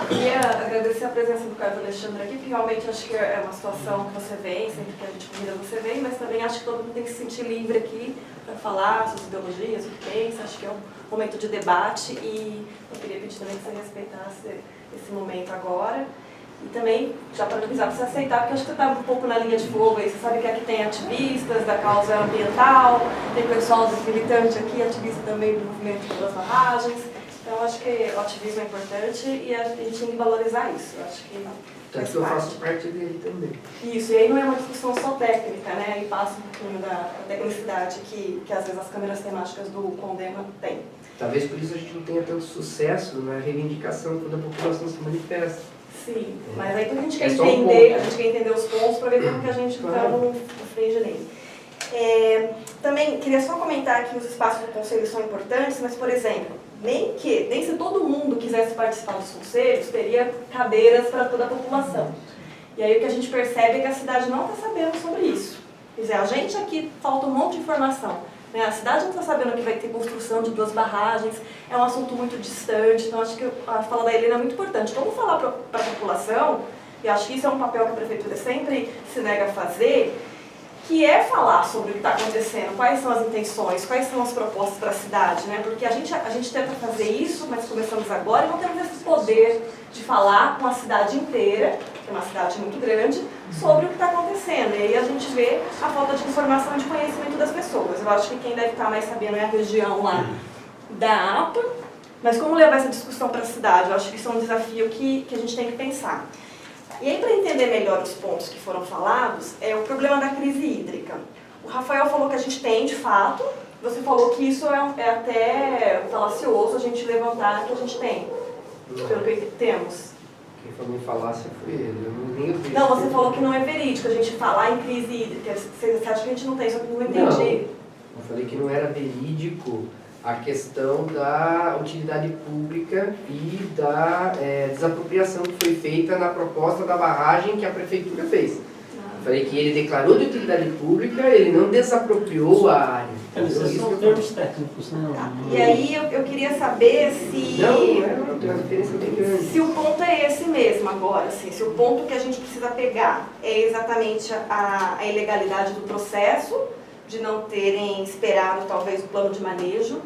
queria agradecer a presença do Carlos Alexandre aqui, porque realmente acho que é uma situação que você vem, sempre que a gente convida você vem, mas também acho que todo mundo tem que se sentir livre aqui para falar suas ideologias, o que pensa. Acho que é um momento de debate e eu queria pedir também que você respeitasse esse momento agora. E também, já para avisar, para você aceitar, porque acho que você está um pouco na linha de fogo aí. Você sabe que aqui tem ativistas da causa ambiental, tem pessoal militante aqui, ativista também do movimento pelas barragens. Então, acho que o ativismo é importante e a gente tem que valorizar isso. Eu acho que tanto que eu faço parte dele também. Isso, e aí não é uma discussão só técnica, né? E passa um pouquinho da tecnicidade que às vezes as câmeras temáticas do Condema têm. Talvez por isso a gente não tenha tanto sucesso na reivindicação quando a população se manifesta. Sim, mas aí a gente quer entender, a gente quer entender os pontos para ver como que a gente não frente nele. Também queria só comentar que os espaços do conselho são importantes, mas, por exemplo, nem se todo mundo quisesse participar dos conselhos, teria cadeiras para toda a população. E aí o que a gente percebe é que a cidade não está sabendo sobre isso. Quer dizer, a gente aqui falta um monte de informação. A cidade não está sabendo que vai ter construção de 2 barragens, é um assunto muito distante, então acho que a fala da Helena é muito importante. Vamos falar para a população, e acho que isso é um papel que a prefeitura sempre se nega a fazer, que é falar sobre o que está acontecendo, quais são as intenções, quais são as propostas para a cidade, né? Porque a gente tenta fazer isso, mas começamos agora e não temos esse poder de falar com a cidade inteira, que é uma cidade muito grande, sobre o que está acontecendo. E aí a gente vê a falta de informação e de conhecimento das pessoas. Eu acho que quem deve estar mais sabendo é a região lá da APA, mas como levar essa discussão para a cidade? Eu acho que isso é um desafio que a gente tem que pensar. E aí, para entender melhor os pontos que foram falados, é o problema da crise hídrica. O Rafael falou que a gente tem, de fato, você falou que isso é até falacioso a gente levantar que a gente tem, pelo que temos. Quem falou em falácia foi ele, eu nem ouvi. Não, você falou que não é verídico a gente falar em crise hídrica, você acha que a gente não tem, só que não entendi. Não, eu falei que não era verídico a questão da utilidade pública e da desapropriação que foi feita na proposta da barragem que a prefeitura fez. Eu falei que ele declarou de utilidade pública, ele não desapropriou a área. Esses são termos técnicos, né? E aí eu queria saber se... Não, tem uma diferença bem grande. Se o ponto é esse mesmo agora, assim, se o ponto que a gente precisa pegar é exatamente a ilegalidade do processo, de não terem esperado talvez o plano de manejo,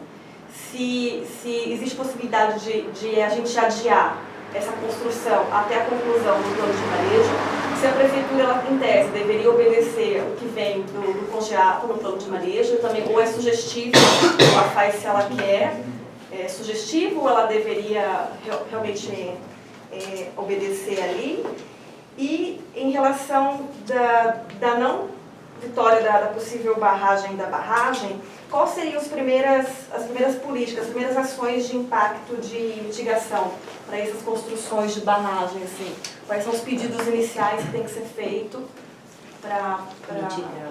se existe possibilidade de a gente adiar essa construção até a conclusão do plano de manejo, se a prefeitura, ela, em tese, deveria obedecer o que vem do CONGEAPA no plano de manejo, também, ou é sugestivo, ela faz se ela quer, é sugestivo, ou ela deveria realmente obedecer ali. E em relação da não vitória da possível barragem quais seriam as primeiras políticas, as primeiras ações de impacto de mitigação para essas construções de barragem? Assim? Quais são os pedidos iniciais que tem que ser feito para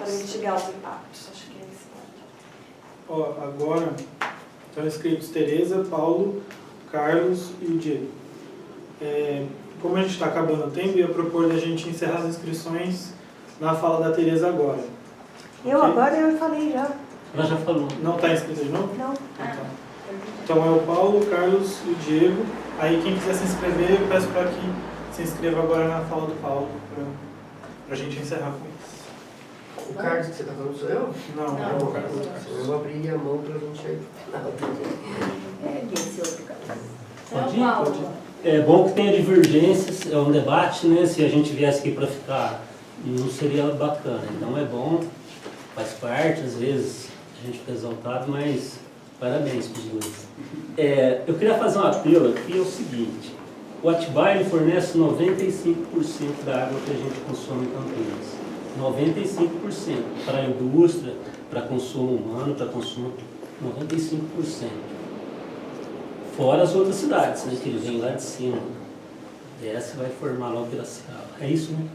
mitigar os impactos? Acho que é esse ponto. Agora estão inscritos Tereza, Paulo, Carlos e o Diego. Como a gente está acabando o tempo, eu ia propor a gente encerrar as inscrições na fala da Tereza agora. Agora eu falei já. Ela já falou. Não está inscrito de novo? Não. Então é o Paulo, o Carlos e o Diego. Aí quem quiser se inscrever, eu peço para que se inscreva agora na fala do Paulo, para a gente encerrar com isso. O Carlos que você está falando sou eu? Não, é o Carlos. Eu vou abrir a mão para a gente aí. Esse outro cara. Pode ir? Pode ir. É bom que tenha divergências, é um debate, né? Se a gente viesse aqui para ficar, não seria bacana. Então é bom, faz parte, às vezes a gente fica exaltado, mas parabéns para os dois. Eu queria fazer um apelo aqui, é o seguinte: o Atibaia fornece 95% da água que a gente consome em Campinas. 95%. Para a indústria, para consumo humano, para consumo, 95%. Fora as outras cidades, né, que ele vem lá de cima. Desce e vai formar logo Piracicaba. É isso, né?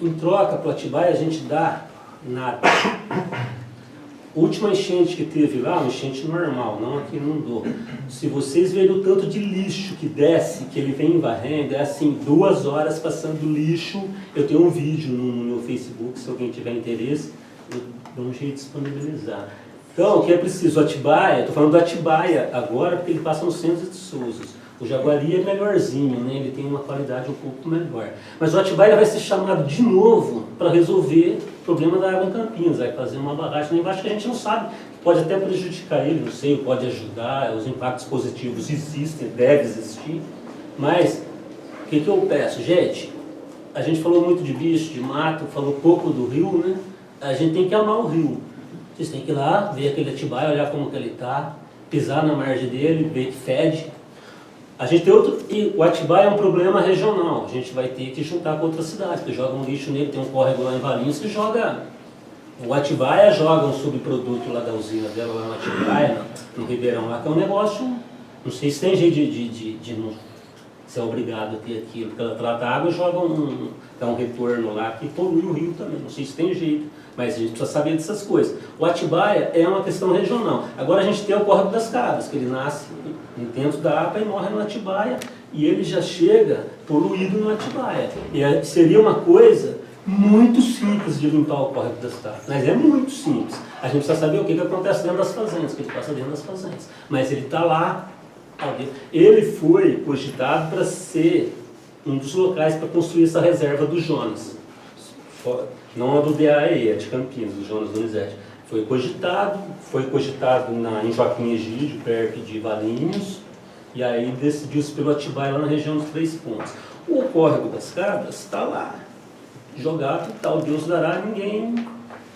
Em troca, para o Atibaia, a gente dá nada. A última enchente que teve lá, uma enchente normal, não aqui no Indô. Se vocês verem o tanto de lixo que desce, que ele vem varrendo, é assim, 2 horas passando lixo. Eu tenho um vídeo no meu Facebook, se alguém tiver interesse, eu dou um jeito de disponibilizar. Então, o que é preciso? O Atibaia, estou falando do Atibaia agora porque ele passa no centro de Souza. O Jaguari é melhorzinho, né? Ele tem uma qualidade um pouco melhor. Mas o Atibaia vai ser chamado de novo para resolver o problema da água em Campinas. Vai fazer uma barragem lá embaixo que a gente não sabe. Pode até prejudicar ele, não sei, pode ajudar. Os impactos positivos existem, devem existir. Mas, o que eu peço? Gente, a gente falou muito de bicho, de mato, falou pouco do rio, né? A gente tem que amar o rio. Vocês têm que ir lá, ver aquele Atibaia, olhar como que ele está, pisar na margem dele, ver que fede. A gente tem outro, e o Atibaia é um problema regional, a gente vai ter que juntar com outras cidades, que jogam lixo nele, tem um córrego lá em Valinhos que joga, o Atibaia joga um subproduto lá da usina dela, lá no Atibaia, no Ribeirão lá, que é um negócio, não sei se tem jeito de não ser obrigado a ter aquilo, porque ela trata a água e joga dá um retorno lá que polui o rio também, não sei se tem jeito, mas a gente precisa saber dessas coisas. O Atibaia é uma questão regional. Agora a gente tem o Córrego das Cabras, que ele nasce dentro da APA e morre no Atibaia, e ele já chega poluído no Atibaia. E seria uma coisa muito simples de limpar o Córrego das Cabras, mas é muito simples. A gente precisa saber o que acontece dentro das fazendas, o que passa dentro das fazendas. Mas ele está lá. Ele foi cogitado para ser um dos locais para construir essa reserva do Jonas. Não a do DAE, a de Campinas, do Jonas Donizete. Foi cogitado em Joaquim Egídio, perto de Valinhos, e aí decidiu-se pelo Atibaia lá na região dos Três Pontos. O Córrego das Cabras está lá, jogado, tal, Deus dará, ninguém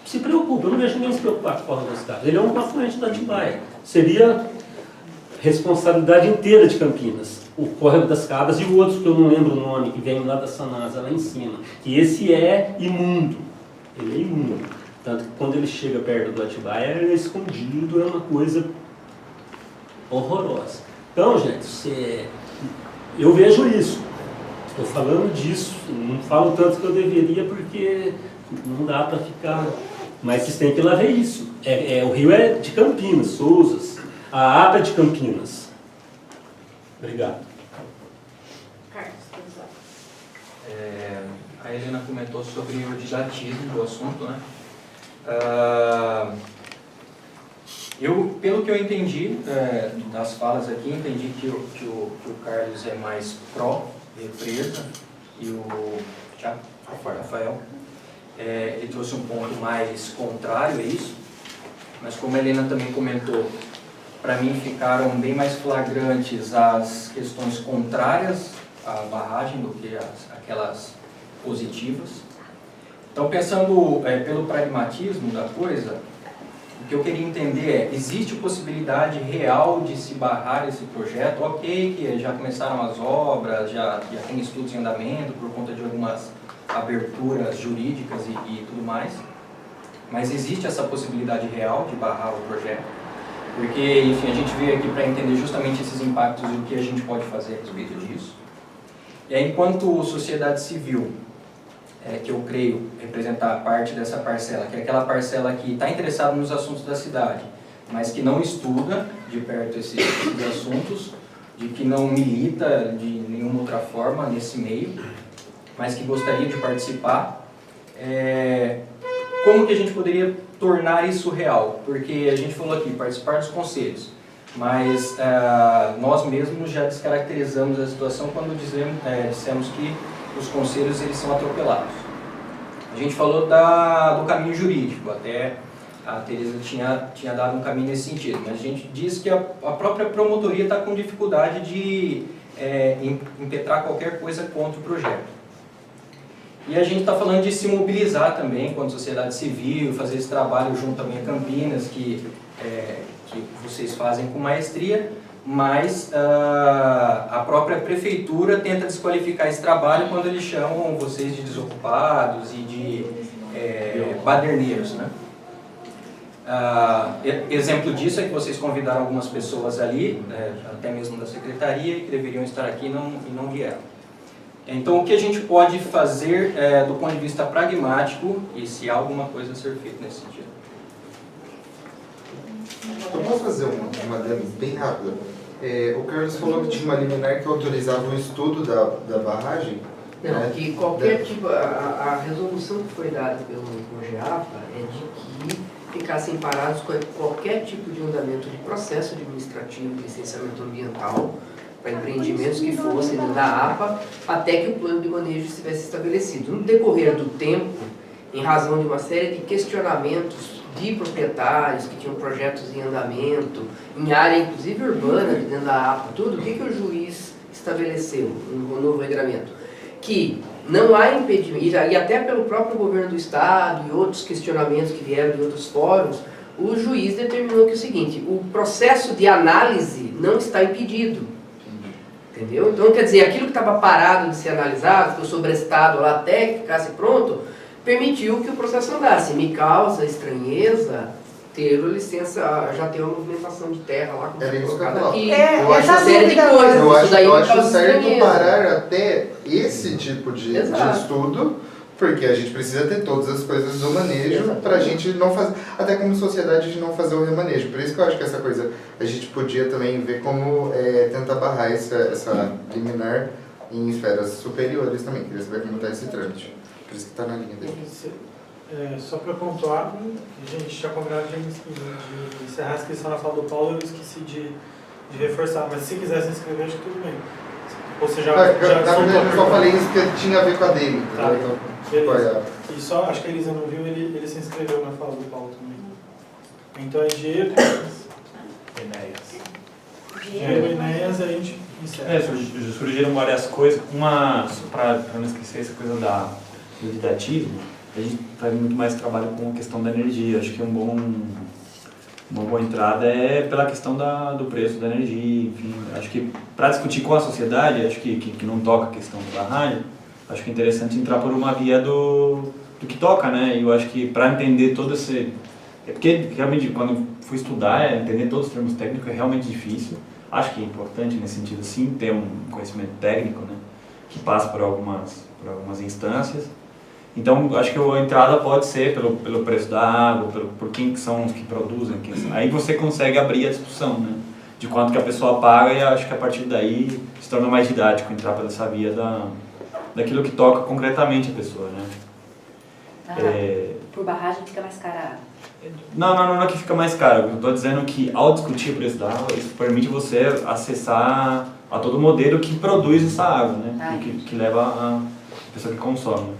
se preocupa. Eu não vejo ninguém se preocupar com o Córrego das Cabras. Ele é um afluente do Atibaia. Seria responsabilidade inteira de Campinas. O Córrego das Cabras e o outro que eu não lembro o nome, que vem lá da Sanasa, lá em cima. E esse é imundo. Ele é imundo. Tanto que quando ele chega perto do Atibaia, ele é escondido, é uma coisa horrorosa. Então, gente, eu vejo isso. Estou falando disso. Não falo tanto que eu deveria, porque não dá para ficar... Mas vocês têm que ir lá ver isso. O rio é de Campinas, Souzas. A APA é de Campinas. Obrigado. Carlos, a Helena comentou sobre o didatismo do assunto, né? Pelo que eu entendi das falas aqui, entendi que o Carlos é mais pró-represa e o Rafael ele trouxe um ponto mais contrário a isso, mas como a Helena também comentou, para mim ficaram bem mais flagrantes as questões contrárias à barragem do que aquelas positivas. Então, pensando pelo pragmatismo da coisa, o que eu queria entender existe possibilidade real de se barrar esse projeto? Ok, que já começaram as obras, já tem estudos em andamento por conta de algumas aberturas jurídicas e tudo mais, mas existe essa possibilidade real de barrar o projeto? Porque, enfim, a gente veio aqui para entender justamente esses impactos e o que a gente pode fazer a respeito disso. E aí, enquanto sociedade civil, que eu creio representar parte dessa parcela, que é aquela parcela que está interessada nos assuntos da cidade, mas que não estuda de perto esses assuntos, de que não milita de nenhuma outra forma nesse meio, mas que gostaria de participar, como que a gente poderia tornar isso real? Porque a gente falou aqui, participar dos conselhos, mas nós mesmos já descaracterizamos a situação quando dissemos que os conselhos eles são atropelados. A gente falou do caminho jurídico, até a Tereza tinha dado um caminho nesse sentido, mas a gente diz que a própria promotoria está com dificuldade de impetrar qualquer coisa contra o projeto. E a gente está falando de se mobilizar também enquanto sociedade civil, fazer esse trabalho junto também a Campinas, que vocês fazem com maestria, mas a própria prefeitura tenta desqualificar esse trabalho quando eles chamam vocês de desocupados e de baderneiros, né? Exemplo disso é que vocês convidaram algumas pessoas ali, até mesmo da secretaria, que deveriam estar aqui e não vieram. Então, o que a gente pode fazer do ponto de vista pragmático e se há alguma coisa a ser feita nesse sentido? Eu posso fazer uma adendo bem rápida? O Carlos falou que tinha uma liminar que autorizava o estudo da barragem. Não, que qualquer tipo, a resolução que foi dada pelo GEAPA é de que ficassem parados com qualquer tipo de andamento de processo administrativo, de licenciamento ambiental, para empreendimentos que fossem da APA, até que o plano de manejo estivesse estabelecido. No decorrer do tempo, em razão de uma série de questionamentos de proprietários que tinham projetos em andamento, em área inclusive urbana, de dentro da APA, tudo, o que o juiz estabeleceu no novo regramento? Que não há impedimento, e até pelo próprio governo do Estado e outros questionamentos que vieram de outros fóruns, o juiz determinou que é o seguinte: o processo de análise não está impedido. Entendeu? Então, quer dizer, aquilo que estava parado de ser analisado, ficou sobrestado lá até que ficasse pronto, permitiu que o processo andasse. Me causa estranheza ter a licença, já ter uma movimentação de terra lá, como Era foi isso que eu ia colocado falar. aqui, Eu acho uma série de dúvida coisas. Eu Isso daí me acho causa certo estranheza. parar até esse tipo de Exato. estudo, porque a gente precisa ter todas as coisas do manejo Exatamente. para a gente não fazer, até como sociedade, de não fazer o remanejo. Por isso que eu acho que essa coisa a gente podia também ver como tentar barrar essa liminar em esferas superiores também. Queria saber como está esse trâmite. Por isso que está na linha dele. Só para pontuar, a gente tinha combinado de encerrar a inscrição na fala do Paulo, eu esqueci de reforçar, mas se quiser se inscrever, acho que tudo bem. Ou seja, Na verdade, eu só falei isso porque tinha a ver com a dele. Tá. Então, Beleza. E só, acho que a Elisa não viu, ele se inscreveu na fala do Paulo também. Então é Diego, Enéas, a gente encerra. Surgiram várias coisas. Uma, para não esquecer essa coisa do didatismo, a gente faz muito mais trabalho com a questão da energia. Acho que uma boa entrada é pela questão do preço da energia, enfim. Acho que para discutir com a sociedade, acho que não toca a questão da barragem, acho que é interessante entrar por uma via do que toca, né? E eu acho que para entender todo esse... É porque realmente quando eu fui estudar, entender todos os termos técnicos é realmente difícil. Acho que é importante nesse sentido sim ter um conhecimento técnico, né? Que passa por algumas instâncias. Então, acho que a entrada pode ser pelo preço da água, por quem são os que produzem. Aí você consegue abrir a discussão, né? De quanto que a pessoa paga, e acho que a partir daí se torna mais didático entrar pela essa via daquilo que toca concretamente a pessoa, né? Por barragem fica mais cara. Não é que fica mais caro. Eu estou dizendo que ao discutir o preço da água, isso permite você acessar a todo o modelo que produz essa água, né? Que leva a pessoa que consome.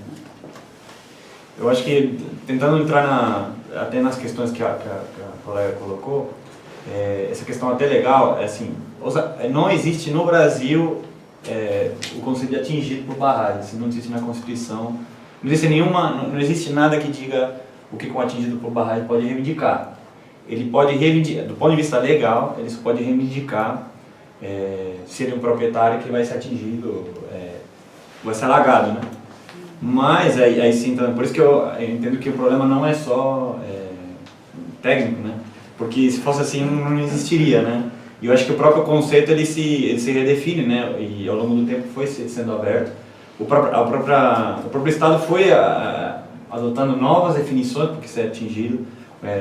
Eu acho que, tentando entrar até nas questões que a colega colocou, essa questão até legal, é assim, não existe no Brasil o conceito de atingido por barragem, assim, não existe na Constituição, não existe nada que diga o que um atingido por barragem pode reivindicar. Ele pode reivindicar, do ponto de vista legal, ele só pode reivindicar se ele é um proprietário que vai ser atingido, vai ser alagado, né? Mas aí sim, então, por isso que eu entendo que o problema não é só técnico, né? Porque se fosse assim não existiria, né? E eu acho que o próprio conceito ele se redefine, né? E ao longo do tempo foi sendo aberto. O próprio Estado foi adotando novas definições porque isso é atingido.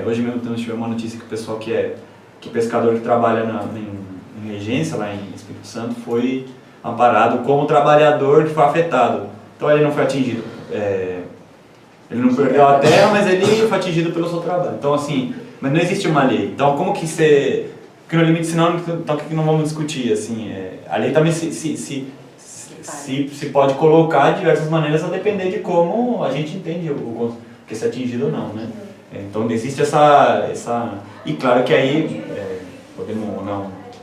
Hoje mesmo tivemos uma notícia que o pessoal que pescador que trabalha em regência lá em Espírito Santo foi amparado como trabalhador que foi afetado. Então ele não foi atingido, ele não perdeu a terra, mas ele foi atingido pelo seu trabalho. Então assim, mas não existe uma lei. Então como que você... Porque no limite, senão, então o que não vamos discutir? Assim, a lei também se pode colocar de diversas maneiras a depender de como a gente entende o que se é atingido ou não, né? Então existe essa... E claro que aí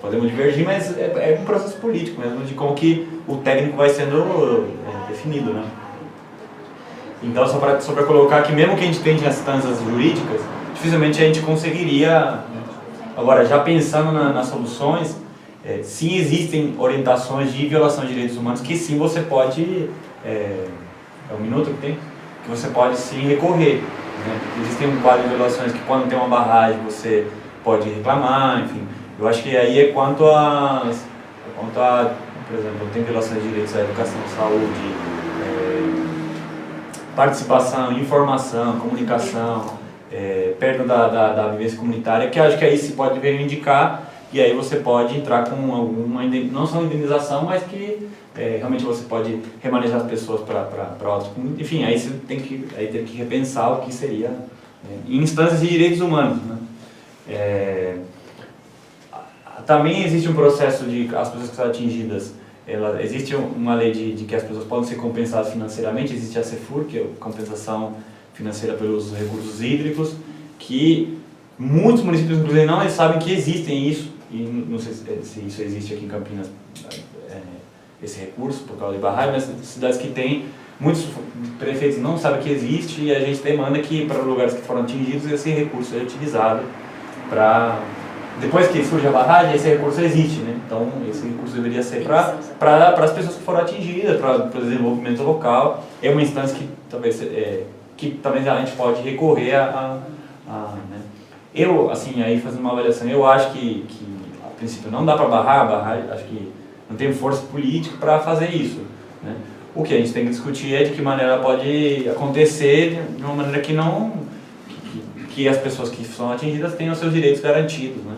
podemos divergir, mas é um processo político mesmo, de como que o técnico vai sendo definido, né? Então, só para colocar que mesmo que a gente tente as instâncias jurídicas, dificilmente a gente conseguiria... Agora, já pensando nas soluções, sim existem orientações de violação de direitos humanos que sim você pode... É um minuto que tem? Que você pode sim recorrer, né? Existem um quadro de violações que quando tem uma barragem você pode reclamar, enfim... Eu acho que aí é quanto a, por exemplo, tem violações de direitos à educação, saúde, participação, informação, comunicação, perto da vivência comunitária, que acho que aí se pode reivindicar e aí você pode entrar com alguma, não só indenização, mas que realmente você pode remanejar as pessoas para outros. Enfim, aí você tem que repensar o que seria em instâncias de direitos humanos, né? Também existe um processo de as pessoas que são atingidas, existe uma lei de que as pessoas podem ser compensadas financeiramente, existe a CEFUR, que é a compensação financeira pelos recursos hídricos, que muitos municípios, inclusive, não sabem que existem isso, e não sei se isso existe aqui em Campinas, esse recurso, por causa de barragem, mas cidades que têm, muitos prefeitos não sabem que existe, e a gente demanda que, para lugares que foram atingidos, esse recurso seja utilizado para... Depois que surge a barragem, esse recurso existe, né? Então, esse recurso deveria ser para as pessoas que foram atingidas, para o desenvolvimento local. É uma instância que talvez a gente pode recorrer né? Eu, assim, aí fazendo uma avaliação, eu acho que a princípio não dá para barrar, acho que não tem força política para fazer isso, né? O que a gente tem que discutir é de que maneira pode acontecer de uma maneira que não... que as pessoas que são atingidas tenham seus direitos garantidos, né?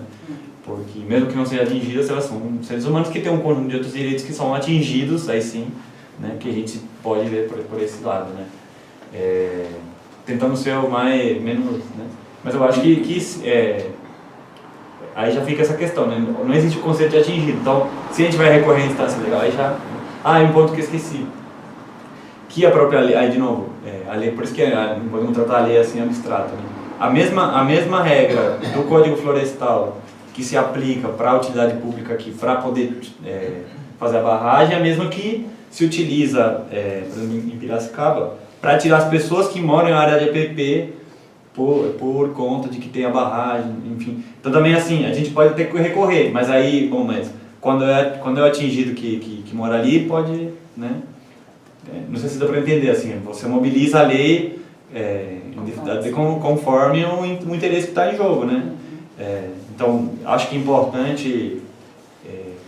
Porque mesmo que não sejam atingidas, elas são seres humanos que têm um conjunto de outros direitos que são atingidos, aí sim, né? Que a gente pode ver por esse lado, né? Tentando ser o menos, né? Mas eu acho que aí já fica essa questão, né? Não existe o conceito de atingido, então se a gente vai recorrer à instância legal, aí já... é um ponto que eu esqueci. Que a própria lei, aí de novo, a lei, por isso que não podemos tratar a lei assim abstrata, né? A mesma regra do Código Florestal que se aplica para a utilidade pública aqui, para poder fazer a barragem, é a mesma que se utiliza, por exemplo, em Piracicaba, para tirar as pessoas que moram em área de EPP por conta de que tem a barragem, enfim. Então também assim, a gente pode ter que recorrer, mas aí, mas quando é atingido que mora ali, pode, né? Não sei se dá para entender, assim, você mobiliza a lei conforme o interesse que está em jogo, né? Então, acho que é importante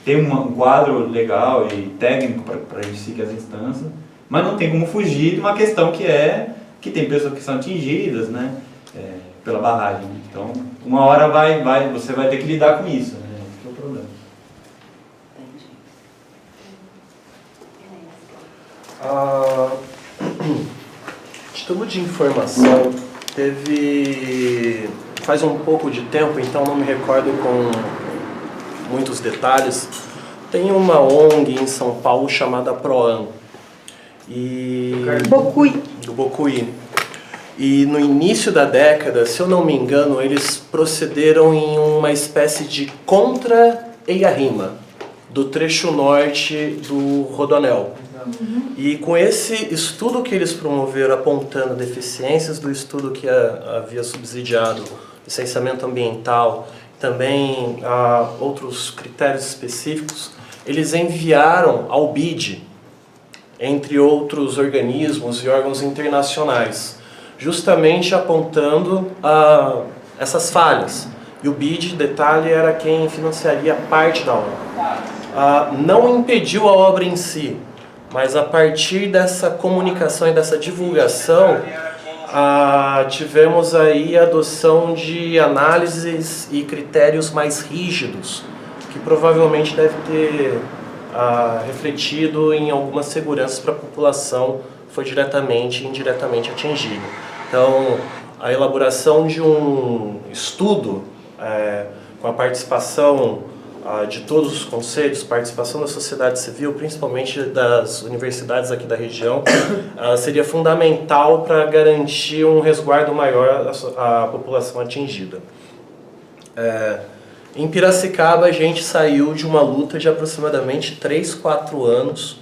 ter um quadro legal e técnico para a gente seguir as instâncias, mas não tem como fugir de uma questão que tem pessoas que são atingidas, né? Pela barragem. Então, uma hora você vai ter que lidar com isso, né? Esse é o problema. Título de informação, faz um pouco de tempo, então não me recordo com muitos detalhes, tem uma ONG em São Paulo chamada PROAN, do Bocuí. E no início da década, se eu não me engano, eles procederam em uma espécie de contra-EIA-RIMA, do trecho norte do Rodoanel. E com esse estudo que eles promoveram apontando deficiências do estudo que havia subsidiado licenciamento ambiental, também outros critérios específicos, eles enviaram ao BID, entre outros organismos e órgãos internacionais, justamente apontando essas falhas. E o BID, detalhe, era quem financiaria parte da obra. Não impediu a obra em si, mas a partir dessa comunicação e dessa divulgação, tivemos aí a adoção de análises e critérios mais rígidos, que provavelmente deve ter refletido em algumas seguranças para a população que foi diretamente e indiretamente atingida. Então, a elaboração de um estudo com a participação de todos os conselhos, participação da sociedade civil, principalmente das universidades aqui da região, seria fundamental para garantir um resguardo maior à população atingida. Em Piracicaba, a gente saiu de uma luta de aproximadamente 3, 4 anos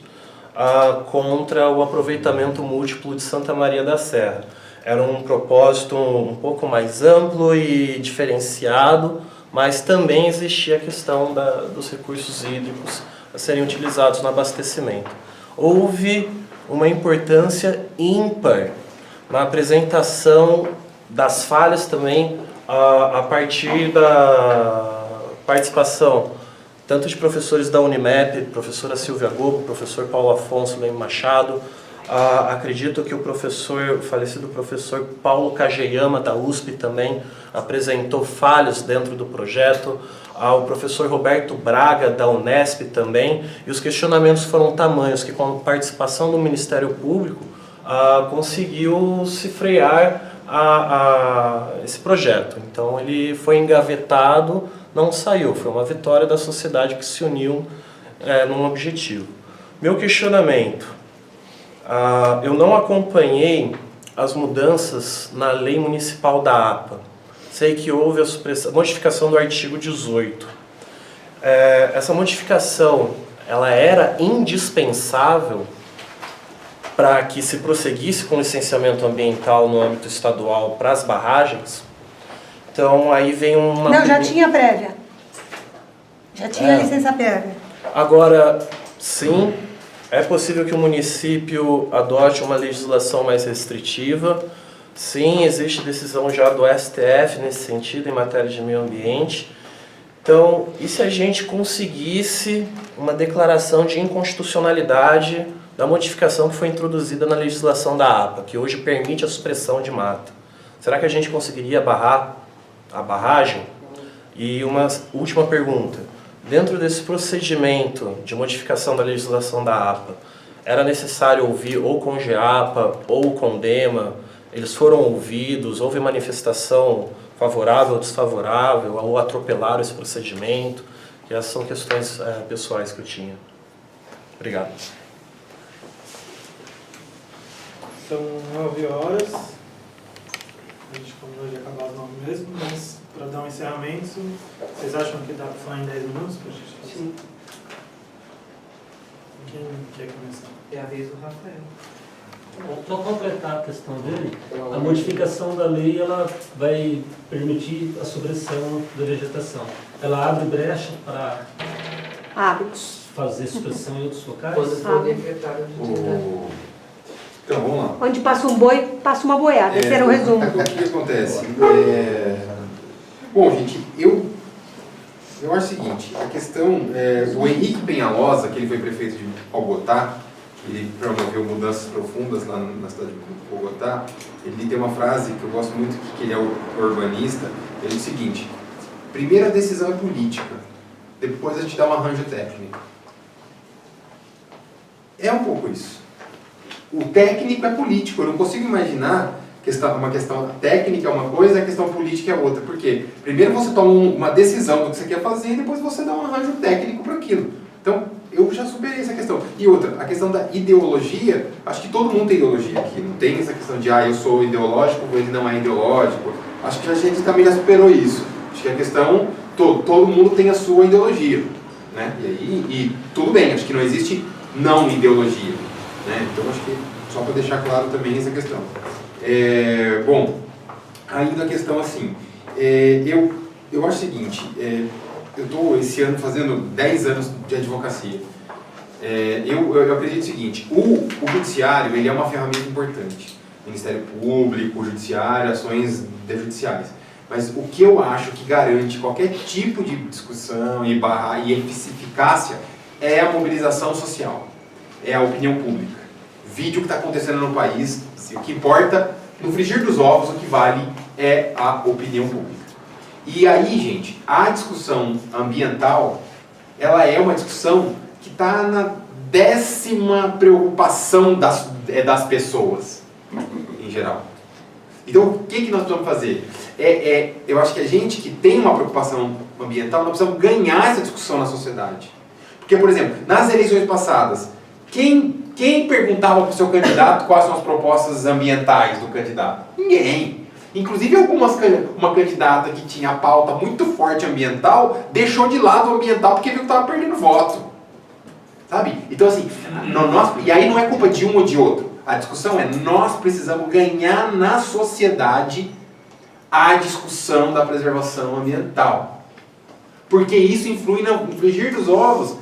contra o aproveitamento múltiplo de Santa Maria da Serra. Era um propósito um pouco mais amplo e diferenciado, mas também existia a questão dos recursos hídricos a serem utilizados no abastecimento. Houve uma importância ímpar na apresentação das falhas também a partir da participação tanto de professores da Unimep, professora Silvia Gobo, professor Paulo Afonso Leme Machado, acredito que o falecido professor Paulo Kageyama, da USP, também apresentou falhas dentro do projeto, o professor Roberto Braga, da Unesp, também, e os questionamentos foram tamanhos que, com a participação do Ministério Público, conseguiu se frear esse projeto. Então ele foi engavetado, não saiu. Foi uma vitória da sociedade que se uniu num objetivo. Meu questionamento: eu não acompanhei as mudanças na lei municipal da APA. Sei que houve a modificação do artigo 18. Essa modificação, ela era indispensável para que se prosseguisse com licenciamento ambiental no âmbito estadual para as barragens? Então aí vem uma... Não, já tinha prévia. Já tinha licença prévia. Agora, sim, é possível que o município adote uma legislação mais restritiva. Sim, existe decisão já do STF nesse sentido, em matéria de meio ambiente. Então, e se a gente conseguisse uma declaração de inconstitucionalidade da modificação que foi introduzida na legislação da APA, que hoje permite a supressão de mata? Será que a gente conseguiria barrar a barragem? E uma última pergunta: dentro desse procedimento de modificação da legislação da APA, era necessário ouvir ou com o GEAPA ou com o DEMA? Eles foram ouvidos? Houve manifestação favorável ou desfavorável? Ou atropelaram esse procedimento? E essas são questões pessoais que eu tinha. Obrigado. São 9 horas. A gente combinou de acabar às 9 mesmo, mas para dar um encerramento, vocês acham que dá para falar em 10 minutos para a gente? Sim. Quem quer começar? É a vez do Rafael. Só completar a questão dele, a modificação da lei ela vai permitir a supressão da vegetação. Ela abre brecha para fazer supressão em outros locais? Quando for decretada de utilidade. Então, vamos lá. Onde passa um boi, passa uma boiada. Esse era o resumo. O que acontece? Bom, gente, eu acho o seguinte, a questão, o Henrique Penhalosa, que ele foi prefeito de Bogotá, ele promoveu mudanças profundas lá na cidade de Bogotá, ele tem uma frase que eu gosto muito, que ele é urbanista, ele diz o seguinte: primeira decisão é política, depois a gente dá um arranjo técnico. É um pouco isso. O técnico é político, eu não consigo imaginar uma questão técnica é uma coisa e a questão política é outra. Por quê? Primeiro você toma uma decisão do que você quer fazer e depois você dá um arranjo técnico para aquilo. Então, eu já superei essa questão. E outra, a questão da ideologia, acho que todo mundo tem ideologia aqui. Não tem essa questão de, eu sou ideológico, ele não é ideológico. Acho que a gente também já superou isso. Acho que a questão, todo mundo tem a sua ideologia. Né? E tudo bem, acho que não existe não ideologia. Né? Então, acho que só para deixar claro também essa questão. Bom, ainda a questão assim, eu acho o seguinte, eu estou esse ano fazendo 10 anos de advocacia. Eu acredito o seguinte, o judiciário ele é uma ferramenta importante. Ministério Público, Judiciário, ações judiciais. Mas o que eu acho que garante qualquer tipo de discussão e eficácia é a mobilização social, é a opinião pública. Vídeo o que está acontecendo no país, o que importa, no frigir dos ovos, o que vale é a opinião pública. E aí, gente, a discussão ambiental, ela é uma discussão que está na 10ª preocupação das pessoas, em geral. Então, o que nós precisamos fazer? Eu acho que a gente que tem uma preocupação ambiental, nós precisamos ganhar essa discussão na sociedade. Porque, por exemplo, nas eleições passadas, quem perguntava para o seu candidato quais são as propostas ambientais do candidato? Ninguém. Inclusive, uma candidata que tinha a pauta muito forte ambiental, deixou de lado o ambiental porque viu que estava perdendo voto. Sabe? Então, assim, e aí não é culpa de um ou de outro. A discussão nós precisamos ganhar na sociedade a discussão da preservação ambiental. Porque isso influi no frigir dos ovos,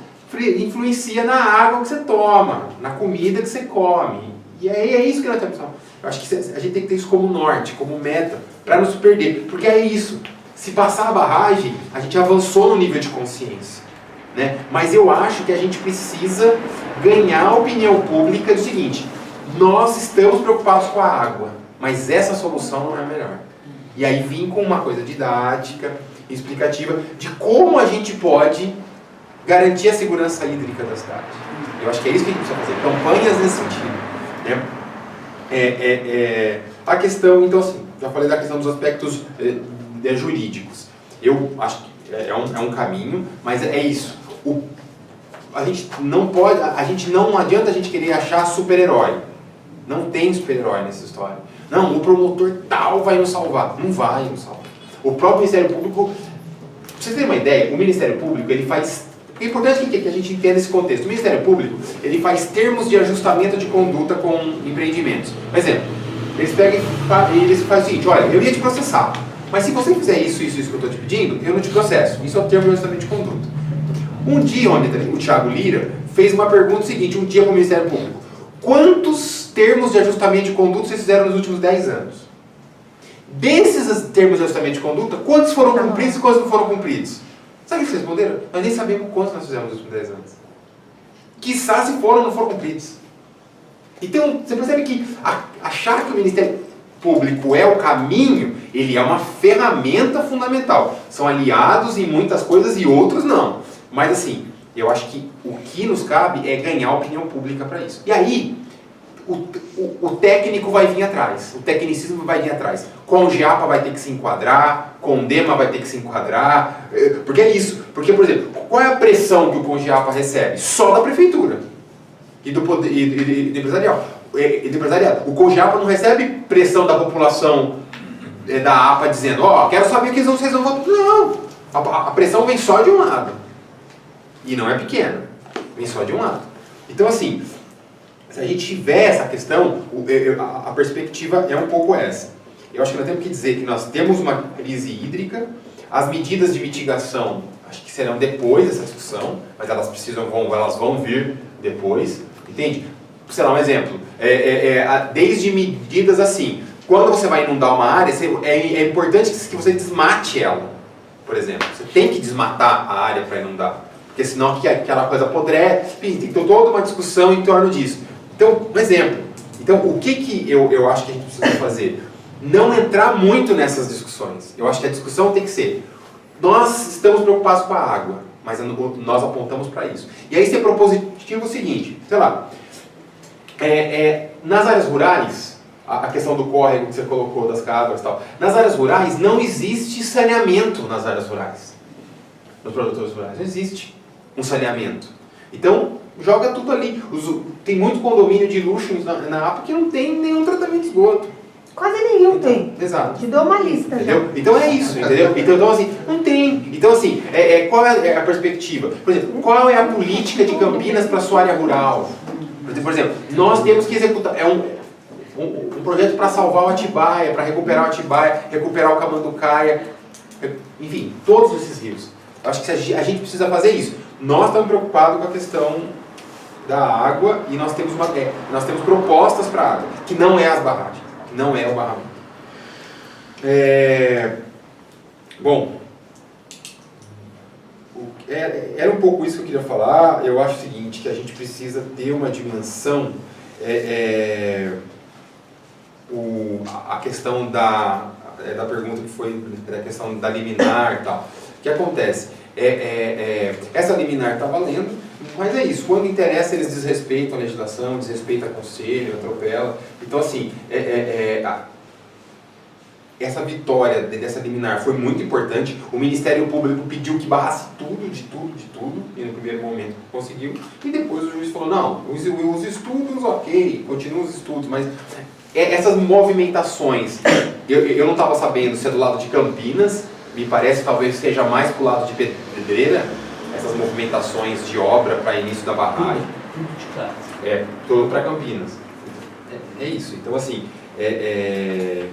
influencia na água que você toma, na comida que você come. E aí é isso que nós temos. Eu acho que a gente tem que ter isso como norte, como meta, para não se perder. Porque é isso. Se passar a barragem, a gente avançou no nível de consciência. Né? Mas eu acho que a gente precisa ganhar a opinião pública do seguinte: nós estamos preocupados com a água, mas essa solução não é a melhor. E aí vim com uma coisa didática, explicativa, de como a gente pode garantir a segurança hídrica da cidade. Eu acho que é isso que a gente precisa fazer, campanhas nesse sentido. Né? A questão, então assim, já falei da questão dos aspectos jurídicos. Eu acho que é um caminho, mas é isso. A gente não adianta a gente querer achar super-herói. Não tem super-herói nessa história. Não, o promotor tal vai nos salvar. Não vai nos salvar. O próprio Ministério Público, pra vocês terem uma ideia, o Ministério Público, ele faz... É importante que a gente entenda esse contexto. O Ministério Público, ele faz termos de ajustamento de conduta com empreendimentos. Por exemplo, eles pegam e eles fazem o seguinte: olha, eu ia te processar, mas se você fizer isso que eu estou te pedindo, eu não te processo. Isso é o termo de ajustamento de conduta. Um dia, o Thiago Lira fez uma pergunta seguinte, um dia para o Ministério Público: quantos termos de ajustamento de conduta vocês fizeram nos últimos 10 anos? Desses termos de ajustamento de conduta, quantos foram cumpridos e quantos não foram cumpridos? Sabe o que vocês responderam? Nós nem sabemos quantos nós fizemos nos últimos 10 anos. Quiçá se foram ou não foram cumpridos. Então, você percebe que achar que o Ministério Público é o caminho, ele é uma ferramenta fundamental. São aliados em muitas coisas e outros não. Mas assim, eu acho que o que nos cabe é ganhar a opinião pública para isso. E aí, o técnico vai vir atrás, o tecnicismo vai vir atrás. CONGEAPA vai ter que se enquadrar, CONDEMA vai ter que se enquadrar, porque é isso. Porque, por exemplo, qual é a pressão que o CONGEAPA recebe? Só da prefeitura e do poder e do empresarial. O CONGEAPA não recebe pressão da população da APA dizendo: ó, quero saber o que vocês vão votar. Não, a pressão vem só de um lado. E não é pequena, vem só de um lado. Então, assim, se a gente tiver essa questão, a perspectiva é um pouco essa. Eu acho que nós temos que dizer que nós temos uma crise hídrica, as medidas de mitigação, acho que serão depois dessa discussão, mas elas vão vir depois, entende? Sei lá, um exemplo, desde medidas assim, quando você vai inundar uma área, é importante que você desmate ela, por exemplo. Você tem que desmatar a área para inundar, porque senão aquela coisa apodrece, tem toda uma discussão em torno disso. Então, um exemplo. Então, o que eu acho que a gente precisa fazer? Não entrar muito nessas discussões. Eu acho que a discussão tem que ser: nós estamos preocupados com a água, mas nós apontamos para isso. E aí ser propositivo o seguinte, sei lá, nas áreas rurais, a questão do córrego que você colocou, das cabras e tal, nas áreas rurais não existe saneamento nas áreas rurais. Nos produtores rurais não existe um saneamento. Então, joga tudo ali. Tem muito condomínio de luxo na APA que não tem nenhum tratamento de esgoto. Quase nenhum tem. Exato. Te dou uma lista. Entendeu? Então é isso, entendeu? Então assim, não tem. Então assim, qual é a perspectiva? Por exemplo, qual é a política de Campinas para a sua área rural? Por exemplo, nós temos que executar, um projeto para salvar o Atibaia, para recuperar o Atibaia, recuperar o Camanducaia, enfim, todos esses rios. Acho que a gente precisa fazer isso. Nós estamos preocupados com a questão da água e nós temos propostas para a água, que não é as barragens, que não é o barramento. Bom, era um pouco isso que eu queria falar. Eu acho o seguinte, que a gente precisa ter uma dimensão, a questão da pergunta que foi da questão da liminar e tal. O que acontece? Essa liminar está valendo, mas é isso, quando interessa eles desrespeitam a legislação, desrespeitam o conselho, atropelam. Então assim, essa vitória dessa liminar foi muito importante. O Ministério Público pediu que barrasse tudo, e no primeiro momento conseguiu, e depois o juiz falou: não, os estudos, ok, continuam os estudos, mas essas movimentações, eu não estava sabendo se é do lado de Campinas, me parece talvez seja mais para o lado de Pedreira, essas movimentações de obra para início da barragem. Tudo de casa. Todo para Campinas. É isso. Então assim,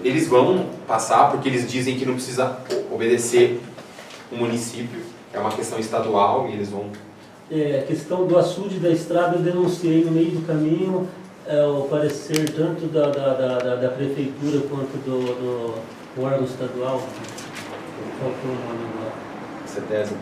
eles vão passar porque eles dizem que não precisa obedecer o município, é uma questão estadual e eles vão... A questão do açude da estrada eu denunciei no meio do caminho, o parecer tanto da prefeitura quanto do órgão estadual. Qual foi o nome agora? CETESA.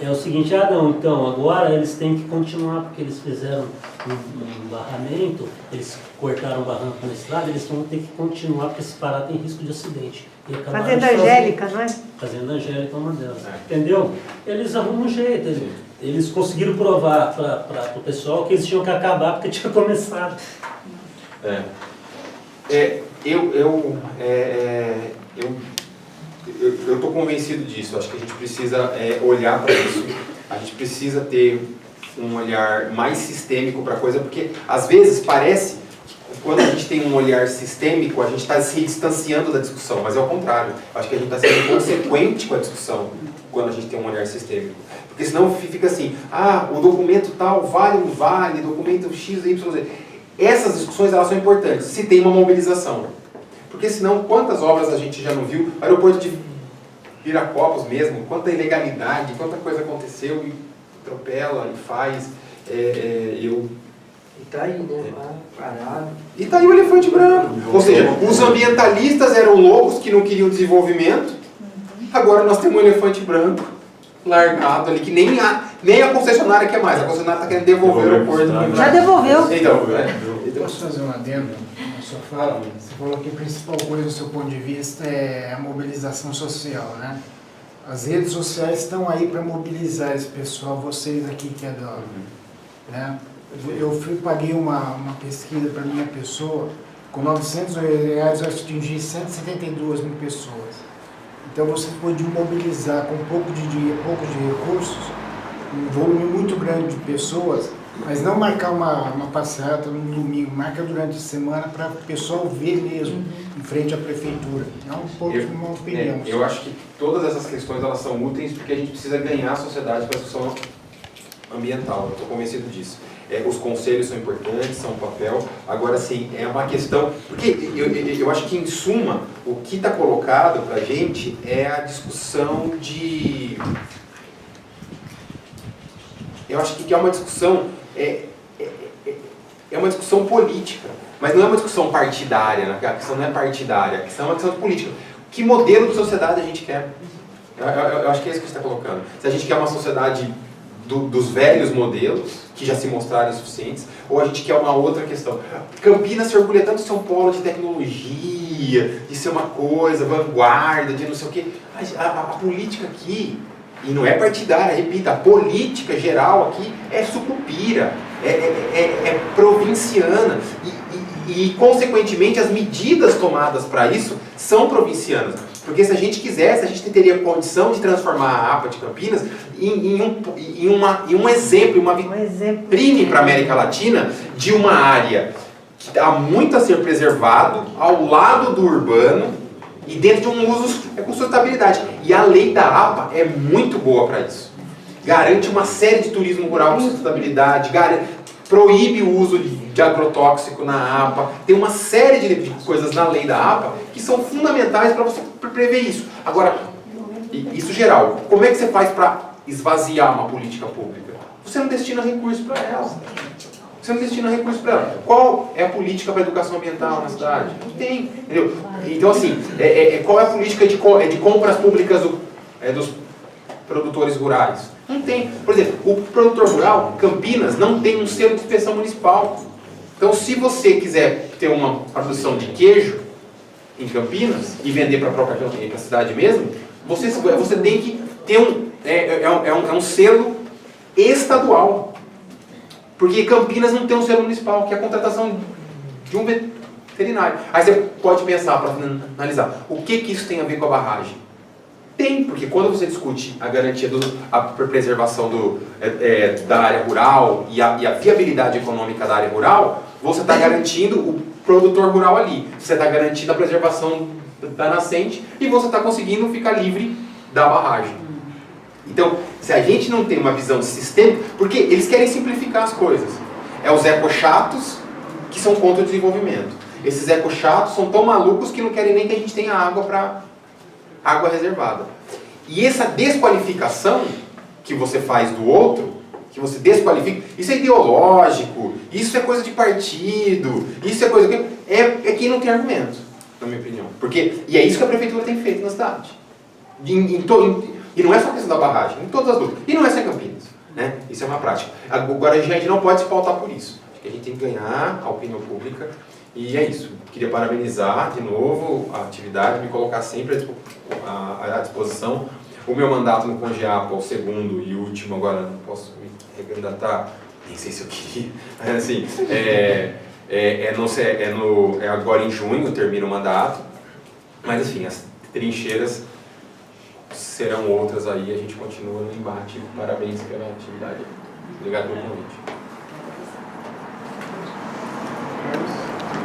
É o seguinte: então agora eles têm que continuar, porque eles fizeram um barramento, eles cortaram um barranco na estrada, eles vão ter que continuar, porque se parar tem risco de acidente. Fazenda Angélica, não é? Fazenda Angélica é uma delas. Entendeu? Eles arrumam um jeito, eles conseguiram provar para o pessoal que eles tinham que acabar porque tinha começado. Eu estou convencido disso. Acho que a gente precisa olhar para isso. A gente precisa ter um olhar mais sistêmico para a coisa, porque às vezes parece que quando a gente tem um olhar sistêmico, a gente está se distanciando da discussão, mas é o contrário. Acho que a gente está sendo consequente com a discussão quando a gente tem um olhar sistêmico. Porque senão fica assim, o documento tal vale ou não vale, documento X, Y, Z. Essas discussões elas são importantes, se tem uma mobilização. Porque senão, quantas obras a gente já não viu? O aeroporto de Viracopos mesmo, quanta ilegalidade, quanta coisa aconteceu e atropela e faz. E tá aí, né? Parado. E tá aí o elefante branco. Ou seja, os ambientalistas eram loucos que não queriam desenvolvimento. Agora nós temos um elefante branco largado ali, que nem a concessionária quer mais. A concessionária está querendo devolver o aeroporto. Já devolveu. Então, posso fazer um adendo na sua fala? Você falou que a principal coisa do seu ponto de vista é a mobilização social, né? As redes sociais estão aí para mobilizar esse pessoal, vocês aqui que é da... Né? Eu paguei uma pesquisa para minha pessoa, com R$900 eu atingi 172 mil pessoas. Então você pode mobilizar com pouco de dinheiro, pouco de recursos, um volume muito grande de pessoas, mas não marcar uma passeata no domingo, marca durante a semana para o pessoal ver mesmo, em frente à prefeitura. É uma opinião. Eu acho que todas essas questões elas são úteis porque a gente precisa ganhar a sociedade para a discussão ambiental. Eu estou convencido disso. Os conselhos são importantes, são um papel. Agora, sim, é uma questão... Porque eu acho que, em suma, o que está colocado para a gente é a discussão de... Eu acho que é uma discussão... É uma discussão política, mas não é uma discussão partidária, né? A questão não é partidária, a questão é uma questão de política. Que modelo de sociedade a gente quer? Eu acho que é isso que você está colocando. Se a gente quer uma sociedade dos velhos modelos, que já se mostraram insuficientes, ou a gente quer uma outra questão. Campinas se orgulha tanto de ser um polo de tecnologia, de ser uma coisa, vanguarda, de não sei o quê. A política aqui, e não é partidária, repita, a política geral aqui é sucupira, é provinciana, e consequentemente as medidas tomadas para isso são provincianas. Porque se a gente quisesse, a gente teria condição de transformar a APA de Campinas em um exemplo, uma vitrine para a América Latina de uma área que há muito a ser preservado, ao lado do urbano e dentro de um uso com sustentabilidade. E a lei da APA é muito boa para isso. Garante uma série de turismo rural com sustentabilidade, proíbe o uso de agrotóxico na APA, tem uma série de coisas na lei da APA que são fundamentais para você prever isso. Agora, isso geral, como é que você faz para esvaziar uma política pública? Você não destina recursos para ela. Você não destina recursos para ela. Qual é a política para a educação ambiental na cidade? Não tem, entendeu? Então, assim, qual é a política de compras públicas dos produtores rurais? Não tem. Por exemplo, o produtor rural, Campinas, não tem um selo de inspeção municipal. Então, se você quiser ter uma produção de queijo em Campinas e vender para a própria cidade mesmo, você tem que ter um selo estadual. Porque Campinas não tem um selo municipal, que é a contratação de um veterinário. Aí você pode pensar, para analisar, o que isso tem a ver com a barragem? Tem, porque quando você discute a garantia a preservação da área rural e a viabilidade econômica da área rural, você está garantindo o produtor rural ali, você está garantindo a preservação da nascente e você está conseguindo ficar livre da barragem. Então, se a gente não tem uma visão sistêmica, porque eles querem simplificar as coisas. É os ecochatos que são contra o desenvolvimento. Esses ecochatos são tão malucos que não querem nem que a gente tenha água reservada. E essa desqualificação que você faz do outro, que você desqualifica, isso é ideológico, isso é coisa de partido, isso é coisa que... É quem não tem argumento, na minha opinião. E é isso que a prefeitura tem feito na cidade. E não é só a questão da barragem, em todas as lutas. E não é só em Campinas, né? Isso é uma prática. Agora a gente não pode se pautar por isso. Acho que a gente tem que ganhar a opinião pública. E é isso. Queria parabenizar de novo a atividade, me colocar sempre à disposição. O meu mandato no Congeapa, o segundo e último, agora não posso me recandidatar, nem sei se eu queria. Assim, agora em junho, termina o mandato, mas assim, as trincheiras serão outras aí, a gente continua no embate. Parabéns pela atividade. Obrigado pelo convite.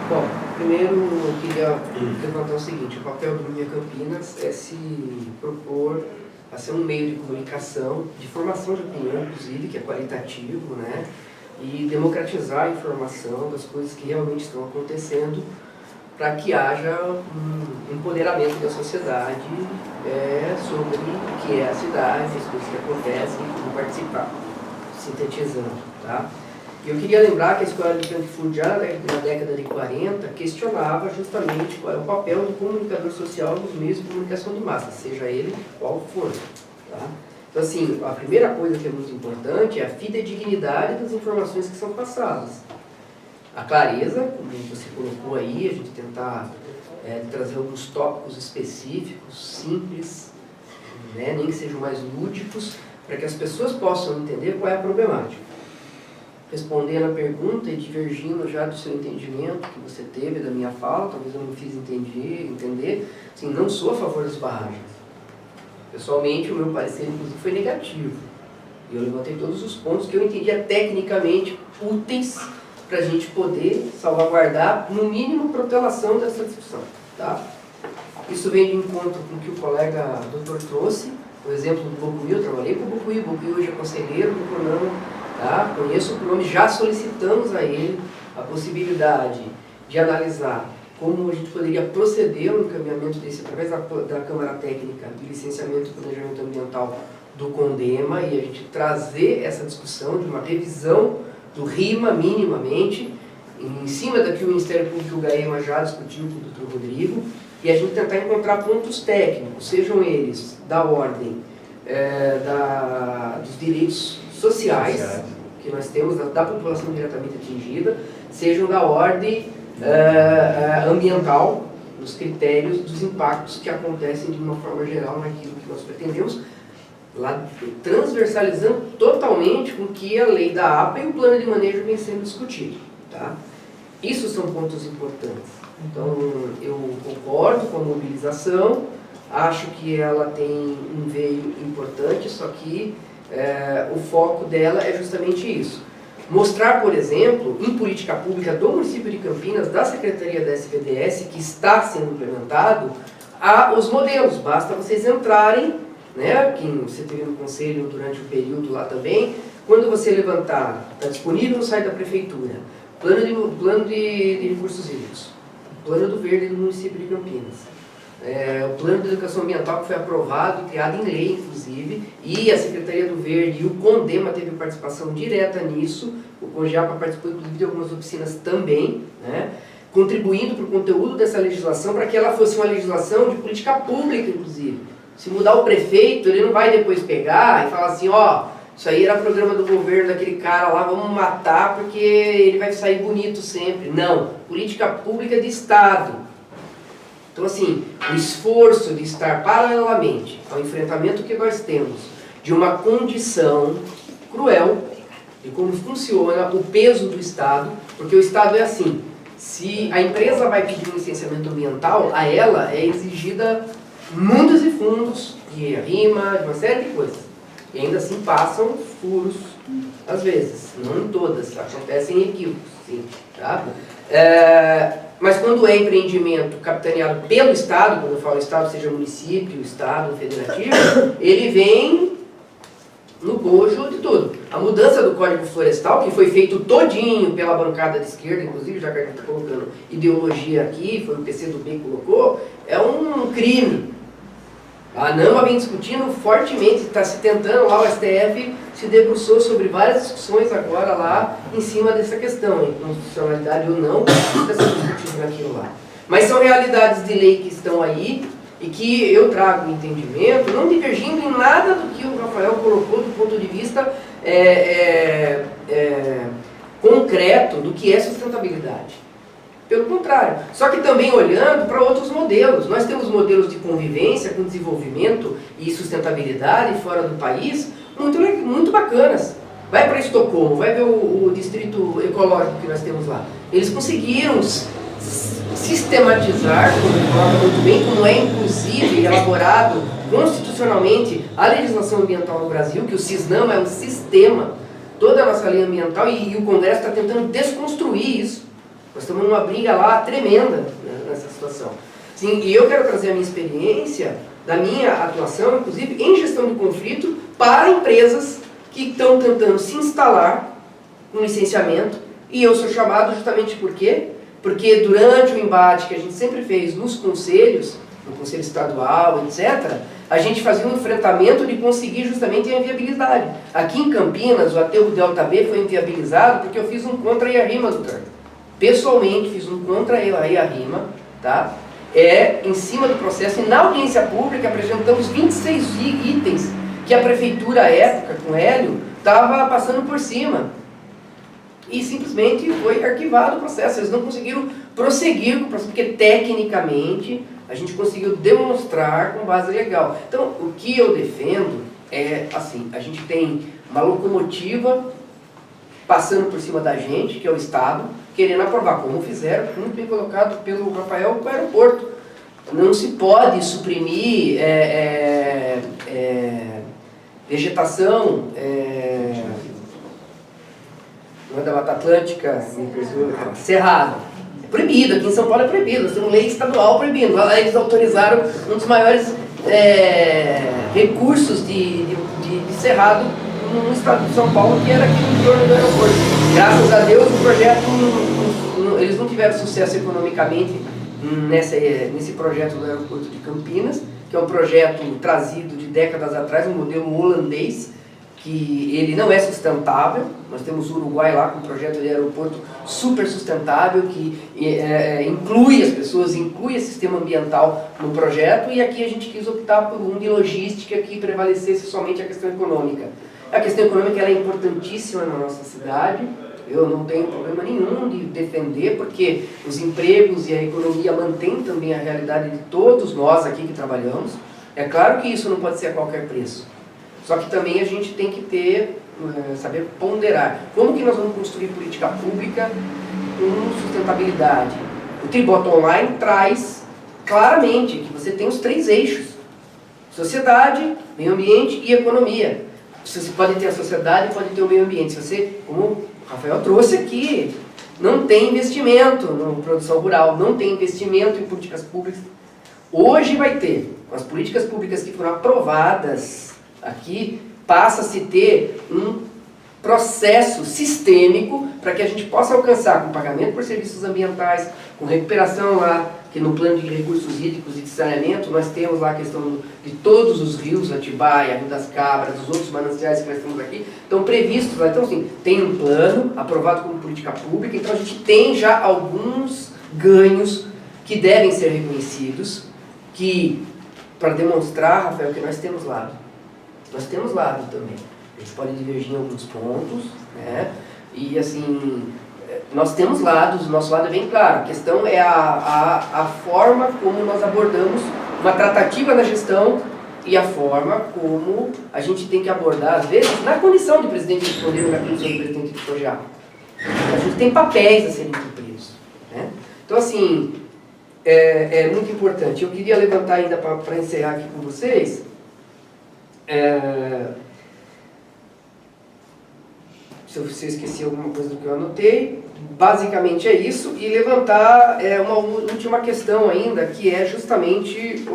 Bom, primeiro eu queria levantar o seguinte: o papel do Minha Campinas é se propor a ser um meio de comunicação, de formação de opinião, inclusive, que é qualitativo, né? E democratizar a informação das coisas que realmente estão acontecendo, para que haja um empoderamento da sociedade sobre o que é a cidade, as coisas que acontecem e como participar, sintetizando, tá? Eu queria lembrar que a Escola de Frankfurt, já na década de 40, questionava justamente qual é o papel do comunicador social nos meios de comunicação de massa, seja ele qual for, tá? Então, assim, a primeira coisa que é muito importante é a fidedignidade das informações que são passadas. A clareza, como você colocou aí, a gente tentar trazer alguns tópicos específicos, simples, né, nem que sejam mais lúdicos, para que as pessoas possam entender qual é a problemática. Respondendo a pergunta e divergindo já do seu entendimento que você teve da minha fala, talvez eu não me fiz entender, assim, não sou a favor das barragens. Pessoalmente, o meu parecer, inclusive, foi negativo. E eu levantei todos os pontos que eu entendia tecnicamente úteis para a gente poder salvaguardar, no mínimo, protelação dessa discussão. Tá? Isso vem de encontro com o que o colega doutor trouxe, o exemplo do Bocuí. Eu trabalhei com o Bocuí hoje é conselheiro do CONAMA, tá? Conheço o CONAMA, já solicitamos a ele a possibilidade de analisar como a gente poderia proceder no encaminhamento desse, através da Câmara Técnica de Licenciamento e Planejamento Ambiental do CONDEMA, e a gente trazer essa discussão de uma revisão do RIMA minimamente, em cima da que o Ministério Público e o GAEMA já discutiu com o Dr. Rodrigo, e a gente tentar encontrar pontos técnicos, sejam eles da ordem dos direitos sociais que nós temos, da população diretamente atingida, sejam da ordem ambiental, nos critérios dos impactos que acontecem de uma forma geral naquilo que nós pretendemos, lá transversalizando totalmente com que a lei da APA e o plano de manejo vem sendo discutido. Tá? Isso são pontos importantes. Então, eu concordo com a mobilização, acho que ela tem um veio importante, só que o foco dela é justamente isso. Mostrar, por exemplo, em política pública do município de Campinas, da Secretaria da SPDS, que está sendo implementado, os modelos. Basta vocês entrarem, né, quem você teve no conselho durante o período lá também, quando você levantar, está disponível no site da prefeitura, plano de recursos hídricos, plano do verde do município de Campinas, o plano de educação ambiental que foi aprovado e criado em lei, inclusive, e a Secretaria do Verde e o CONDEMA teve participação direta nisso, o CONGEAPA participou inclusive de algumas oficinas também, né, contribuindo para o conteúdo dessa legislação, para que ela fosse uma legislação de política pública, inclusive. Se mudar o prefeito, ele não vai depois pegar e falar assim, ó, isso aí era programa do governo daquele cara lá, vamos matar porque ele vai sair bonito sempre. Não, política pública de Estado. Então, assim, o esforço de estar paralelamente ao enfrentamento que nós temos de uma condição cruel de como funciona o peso do Estado, porque o Estado é assim, se a empresa vai pedir um licenciamento ambiental, a ela é exigida mundos e fundos de RIMA, de uma série de coisas. E ainda assim passam furos, às vezes, não em todas, acontecem equívocos, sim, tá? Mas quando é empreendimento capitaneado pelo Estado, quando eu falo Estado, seja município, Estado, federativo, ele vem no bojo de tudo. A mudança do Código Florestal, que foi feito todinho pela bancada de esquerda, inclusive, já que a gente está colocando ideologia aqui, foi o PCdoB que colocou, é um crime. A ANAMA vem discutindo fortemente, está se tentando lá, o STF se debruçou sobre várias discussões agora lá em cima dessa questão, em constitucionalidade ou não, está sendo discutido naquilo lá. Mas são realidades de lei que estão aí e que eu trago um entendimento, não divergindo em nada do que o Rafael colocou do ponto de vista concreto do que é sustentabilidade. Pelo contrário, só que também olhando para outros modelos. Nós temos modelos de convivência com desenvolvimento e sustentabilidade fora do país muito bacanas. Vai para Estocolmo, vai ver o distrito ecológico que nós temos lá. Eles conseguiram sistematizar, como ele coloca muito bem, como é inclusive elaborado constitucionalmente a legislação ambiental no Brasil, que o CISNAM é um sistema, toda a nossa lei ambiental, e o Congresso está tentando desconstruir isso. Nós estamos numa briga lá tremenda, né, nessa situação. Sim, e eu quero trazer a minha experiência, da minha atuação, inclusive, em gestão de conflito, para empresas que estão tentando se instalar com licenciamento, e eu sou chamado justamente por quê? Porque durante o embate que a gente sempre fez nos conselhos, no Conselho Estadual, etc., a gente fazia um enfrentamento de conseguir justamente a inviabilidade. Aqui em Campinas, o aterro Delta B foi inviabilizado porque eu fiz um contra a IARIMA, doutor. Pessoalmente, fiz um contra a IARIMA, tá? Em cima do processo, e na audiência pública apresentamos 26 itens que a prefeitura, à época, com Hélio, estava passando por cima. E simplesmente foi arquivado o processo. Eles não conseguiram prosseguir com o processo, porque tecnicamente a gente conseguiu demonstrar com base legal. Então, o que eu defendo é assim, a gente tem uma locomotiva passando por cima da gente, que é o Estado, querendo aprovar, como fizeram, muito bem colocado pelo Rafael, com o aeroporto. Não se pode suprimir vegetação, não é da Mata Atlântica, Cerrado. É proibido, aqui em São Paulo é proibido, nós temos lei estadual proibindo. Lá eles autorizaram um dos maiores recursos de Cerrado no estado de São Paulo, que era aqui no entorno do aeroporto. Graças a Deus o projeto, eles não tiveram sucesso economicamente nesse projeto do aeroporto de Campinas, que é um projeto trazido de décadas atrás, um modelo holandês, que ele não é sustentável. Nós temos o Uruguai lá com um projeto de aeroporto super sustentável, que inclui as pessoas, inclui o sistema ambiental no projeto, e aqui a gente quis optar por um de logística que prevalecesse somente a questão econômica. A questão econômica ela é importantíssima na nossa cidade, eu não tenho problema nenhum de defender, porque os empregos e a economia mantêm também a realidade de todos nós aqui que trabalhamos. É claro que isso não pode ser a qualquer preço. Só que também a gente tem que saber ponderar. Como que nós vamos construir política pública com sustentabilidade? O Tribota Online traz claramente que você tem os 3 eixos: sociedade, meio ambiente e economia. Você pode ter a sociedade e pode ter o meio ambiente. Se você, como o Rafael trouxe aqui, não tem investimento na produção rural, não tem investimento em políticas públicas. Hoje vai ter, com as políticas públicas que foram aprovadas aqui, passa a se ter um processo sistêmico para que a gente possa alcançar com pagamento por serviços ambientais, com recuperação lá, que no plano de recursos hídricos e de saneamento nós temos lá a questão de todos os rios, Atibaia, Rio das Cabras, os outros mananciais que nós temos aqui, estão previstos lá. Então, assim, tem um plano aprovado como política pública, então a gente tem já alguns ganhos que devem ser reconhecidos, que, para demonstrar, Rafael, que nós temos lado. Nós temos lado também. A gente pode divergir em alguns pontos, né? E assim, nós temos lados, o nosso lado é bem claro. A questão é a forma como nós abordamos uma tratativa na gestão e a forma como a gente tem que abordar, às vezes, na condição de presidente de poder ou na condição de presidente de projeto. A gente tem papéis a serem cumpridos, né? Então, assim, é muito importante. Eu queria levantar ainda para encerrar aqui com vocês. Se eu esqueci alguma coisa do que eu anotei, basicamente é isso, e levantar uma última questão ainda, que é justamente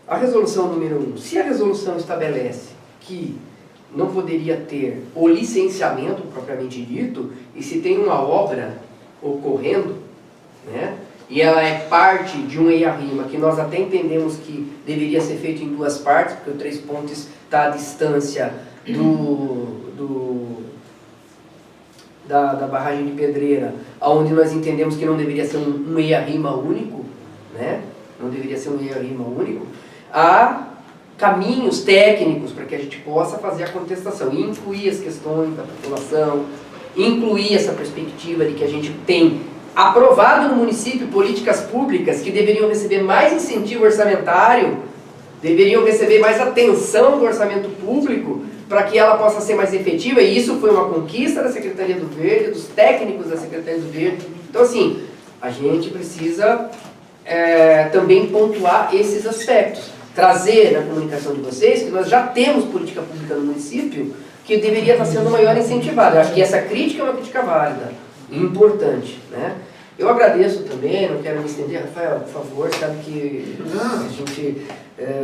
a resolução número 1. Se a resolução estabelece que não poderia ter o licenciamento propriamente dito, e se tem uma obra ocorrendo, né, e ela é parte de um EIA-RIMA, que nós até entendemos que deveria ser feito em 2 partes, porque o 3 Pontes está à distância da barragem de Pedreira, onde nós entendemos que não deveria ser um EIA-RIMA único, né? Não deveria ser um EIA-RIMA único. Há caminhos técnicos para que a gente possa fazer a contestação, e incluir as questões da população, incluir essa perspectiva de que a gente tem aprovado no município políticas públicas que deveriam receber mais incentivo orçamentário, deveriam receber mais atenção do orçamento público, para que ela possa ser mais efetiva, e isso foi uma conquista da Secretaria do Verde, dos técnicos da Secretaria do Verde. Então, assim, a gente precisa também pontuar esses aspectos. Trazer na comunicação de vocês que nós já temos política pública no município que deveria estar sendo maior incentivada. Eu acho que essa crítica é uma crítica válida e importante, né? Eu agradeço também, não quero me estender, Rafael, por favor, sabe que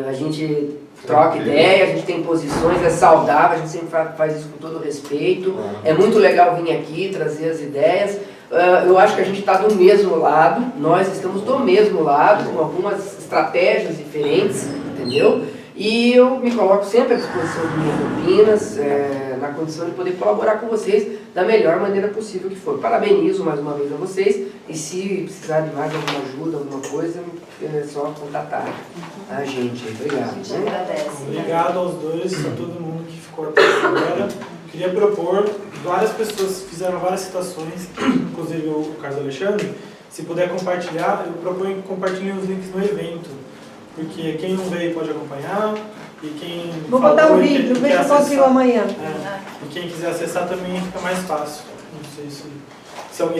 a gente troca ideia, a gente tem posições, é saudável, a gente sempre faz isso com todo respeito. É muito legal vir aqui, trazer as ideias. Eu acho que a gente está do mesmo lado, nós estamos do mesmo lado, com algumas estratégias diferentes, entendeu? E eu me coloco sempre à disposição de minhas opinas, na condição de poder colaborar com vocês da melhor maneira possível que for. Parabenizo mais uma vez a vocês, e se precisar de mais alguma ajuda, alguma coisa, é só contatar a gente. Obrigado. A gente agradece. Obrigado aos dois, a todo mundo que ficou até agora. Queria propor, várias pessoas fizeram várias citações, inclusive o Carlos Alexandre. Se puder compartilhar, eu proponho que compartilhem os links no evento, porque quem não veio pode acompanhar, e quem Vou botar o vídeo, vê se eu consigo amanhã. E quem quiser acessar também fica mais fácil. Não sei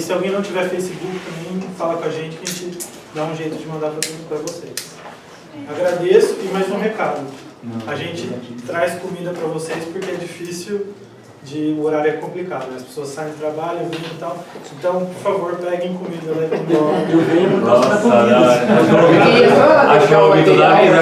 se alguém não tiver Facebook também, fala com a gente que a gente dá um jeito de mandar para vocês. Agradeço e mais um recado. A gente traz comida para vocês porque é difícil, o horário é complicado, né? As pessoas saem do trabalho, vêm e tal. Então, por favor, peguem comida, levem embora. Eu venho por causa da Nossa, comida. acho que eu ouvi toda a vida.